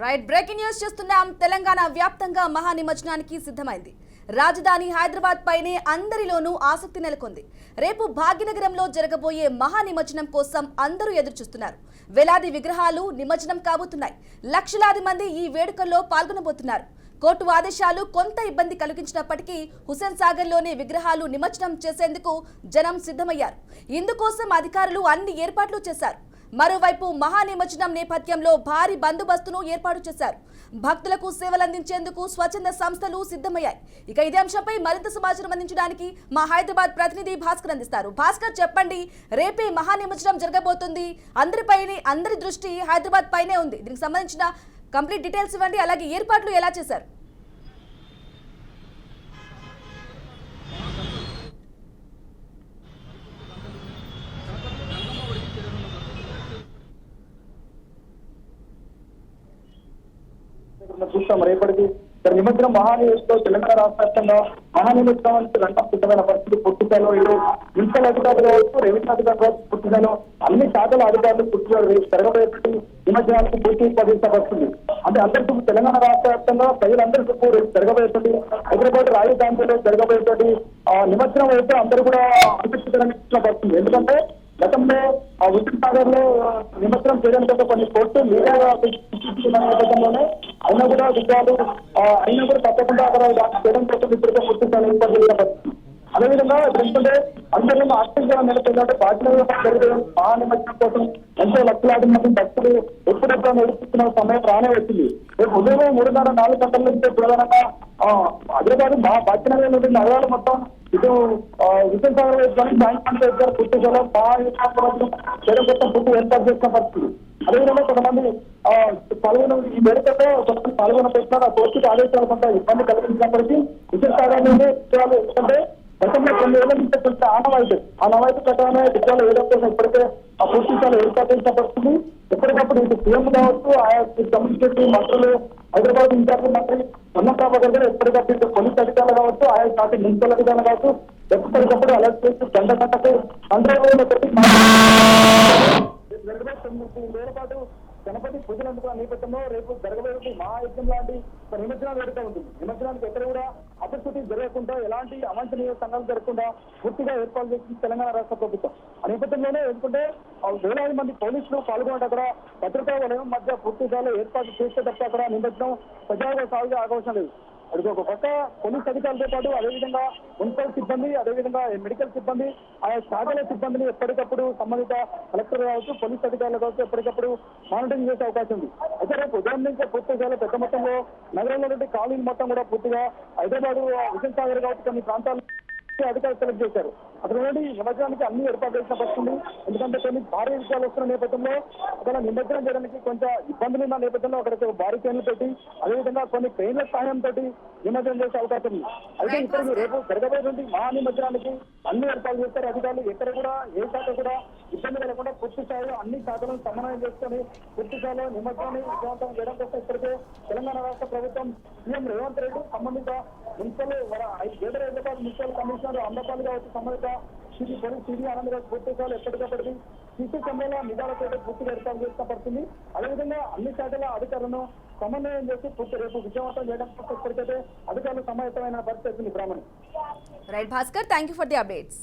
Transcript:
Right breaking news చూస్తున్నాం. తెలంగాణ వ్యాప్తంగా మహా నిమజ్జనానికి సిద్ధమైంది. రాజధాని హైదరాబాద్ పైనే అందరిలోనూ ఆసక్తి నెలకొంది. రేపు భాగ్యనగరంలో జరగబోయే మహా నిమజ్జనం కోసం అందరూ ఎదురుచూస్తున్నారు. వేలాది విగ్రహాలు నిమజ్జనం కాబోతున్నాయి. లక్షలాది మంది ఈ వేడుకల్లో పాల్గొనబోతున్నారు. కోర్టు ఆదేశాలు కొంత ఇబ్బంది కలిగించినప్పటికీ హుస్సేన్ సాగర్లోనే విగ్రహాలు నిమజ్జనం చేసేందుకు జనం సిద్ధమయ్యారు. ఇందుకోసం అధికారులు అన్ని ఏర్పాట్లు చేశారు. మరోవైపు మహా నిమజ్జనం నేపథ్యంలో భారీ బందోబస్తును ఏర్పాటు చేశారు. భక్తులకు సేవలందించేందుకు స్వచ్ఛంద సంస్థలు సిద్ధమయ్యాయి. ఇక ఇదే అంశంపై మరింత సమాచారం అందించడానికి మా హైదరాబాద్ ప్రతినిధి భాస్కర్ అందిస్తారు. భాస్కర్, చెప్పండి, రేపే మహా నిమజ్జనం జరగబోతుంది. అందరి దృష్టి హైదరాబాద్ పైనే ఉంది. దీనికి సంబంధించిన కంప్లీట్ డీటెయిల్స్ ఇవ్వండి. అలాగే ఏర్పాట్లు ఎలా చేశారు? చూస్తాం రేపటికి నిమజ్జనం మహానివేశంలో తెలంగాణ రాష్ట్ర వ్యాప్తంగా మహానివేశనానికి రంగం సిద్ధమైన పరిస్థితి. పూర్తిస్థాయిలో ఇటు మున్సిపల్ అధికారులు కావచ్చు, రెవెన్యూ అధికారులు కావచ్చు, పూర్తిస్థాయిలో అన్ని శాఖల అధికారులు పూర్తిగా జరగబోయేటువంటి నిమజ్జనానికి పూర్తి పరిస్థితి. అంటే అందరికీ తెలంగాణ రాష్ట్ర వ్యాప్తంగా ప్రజలందరికీ రేపు జరగబోయేటువంటి హైదరాబాద్ రాజధానిలో జరగబోయేటువంటి నిమజ్జనం అయితే అందరూ కూడా ఆసక్తికరంగా పడుతుంది. ఎందుకంటే గతంలో హుస్సేన్ సాగర్ లో నిమజ్జనం చేయడానికి కొన్ని కోర్టు మీడియా నేపథ్యంలోనే అయినా కూడా విషయాలు అయినా కూడా తప్పకుండా అక్కడ చేయడం కోసం ఇప్పటికే పూర్తి స్థాయి ఏర్పాటు చేయబడుతుంది. అదేవిధంగా ఎందుకంటే అందరూ ఆశ్చర్యంగా నెలకొందంటే భాగ్యనగరంలో జరిగే మహా నిమజ్జనం కోసం ఎంతో లక్షలాది మంది భక్తులు ఎప్పుడెప్పుడు నడుస్తున్న సమయం రానే వచ్చింది. రేపు ఉదయం 3:30-4 గంటల నుంచి ప్రధానంగా హైదరాబాద్ భాగ్యనగరం నుండి నగరాలు మొత్తం ఇటు హుస్సేన్ సాగర్ వైపు కానీ సాయంత్రం దగ్గర పూర్తి చేయడం కోసం పూర్తి ఏర్పాటు చేసిన పరిస్థితి. అదేవిధంగా కొంతమంది ఈ మేరకతో కొంతమంది పాల్గొన్న పెట్టిన కోర్టుకు ఆదేశాలు కొంత ఇబ్బంది కలిగించినప్పటికీ హుస్సేన్ సాగర్ నుండి విషయాలు ఎందుకంటే గతంలో కొన్ని ఏళ్ళ నుంచి కొంత ఆనవాయితీ ప్రకారమే విషయాలు వేయడం కోసం ఇప్పటికే పూర్తి స్థాయిలో ఏర్పాటు చేసిన పరిస్థితి. ఎప్పటికప్పుడు ఇటు సీఎం కావచ్చు, ఆయా కమ్యూనికేటివ్ మంత్రులు, హైదరాబాద్ ఇన్ఛార్జ్ మంత్రి ప్రభాకర్ గారు ఎప్పటికప్పుడు ఇటు పోలీస్ అధికారులు కావచ్చు, ఆయా పార్టీ మున్సిపల్ అధికారులు కావచ్చు, ఎప్పటికప్పుడు అలర్ట్ చేసి గంటకు సందర్భంలో పెట్టి పాటు గణపతి పూజలు అందుకున్న నేపథ్యంలో రేపు జరగబోయే మహాయజ్ఞం లాంటి నిమజ్జనాలు జరుగుతూ ఉంటుంది. నిమజ్జనానికి ఎక్కడ కూడా అపరిస్థితి జరగకుండా, ఎలాంటి అవాంఛనీయ సంఘాలు జరగకుండా పూర్తిగా ఏర్పాటు చేసింది తెలంగాణ రాష్ట్ర ప్రభుత్వం. ఆ నేపథ్యంలోనే ఎందుకంటే వేలాది మంది పోలీసులు పాల్గొనడం అక్కడ భద్రతా వలయం మధ్య పూర్తిగా ఏర్పాటు చేస్తే తప్ప అక్కడ నిమజ్జనం ప్రజాగా సాగుగా అవకాశం లేదు. అది ఒక పక్క పోలీస్ అధికారులతో పాటు అదేవిధంగా మున్సిపల్ సిబ్బంది, అదేవిధంగా మెడికల్ సిబ్బంది, ఆయా శాఖల సిబ్బందిని ఎప్పటికప్పుడు సంబంధిత కలెక్టర్ కావచ్చు, పోలీస్ అధికారులు కావచ్చు ఎప్పటికప్పుడు మానిటరింగ్ చేసే అవకాశం ఉంది. అయితే రేపు ఉదయం నుంచి పూర్తిగా పెద్ద మొత్తంలో నగరంలో నుండి కాలనీ మొత్తం కూడా పూర్తిగా హైదరాబాద్ హుస్సేన్ సాగర్ కావచ్చు కొన్ని ప్రాంతాలు అధికారులు సెలెక్ట్ చేశారు. అక్కడ నుండి నిమజ్జనానికి అన్ని ఏర్పాటు చేసిన పరిస్థితుంది. ఎందుకంటే కొన్ని భారీ విషయాలు వస్తున్న నేపథ్యంలో అక్కడ నిమజ్జనం చేయడానికి కొంచెం ఇబ్బందులు ఉన్న నేపథ్యంలో అక్కడ భారీ ట్రైన్లు పెట్టి అదేవిధంగా కొన్ని ట్రైన్ల సహాయంతో నిమజ్జనం చేసే అవకాశం ఉంది. అయితే ఇక్కడికి రేపు జరగబోయేటువంటి మహా నిమజ్జనానికి అన్ని ఏర్పాటు చేస్తారు అధికారులు. ఎక్కడ కూడా ఏ శాఖ కూడా ఇబ్బంది కలగకుండా పూర్తి స్థాయిలో అన్ని శాఖలను సమన్వయం చేసుకుని పూర్తి స్థాయిలో నిమజ్జనాన్ని విజయవంతం చేయడం కోసం ఇప్పటికే తెలంగాణ రాష్ట్ర ప్రభుత్వం సీఎం రేవంత్ రెడ్డి సంబంధిత municipal greater Hyderabad municipal commissioner Amarpal కావచ్చు, సంబంధిత సిడి ఆనందరావు పూర్తి స్థాయిలో ఎప్పటికప్పటికి సీసీ కెమెరాల నిఘాలతో పూర్తిగా ఏర్పాటు చేసిన పడుతుంది. అదేవిధంగా అన్ని శాఖల అధికారులను సమన్వయం చేసి పూర్తి రేపు విజయవంతం చేయడం కోసం ఇప్పటికైతే అధికారులు సమాయత్తమైన పరిస్థితి. Brahmani right Bhaskar, thank you for the updates.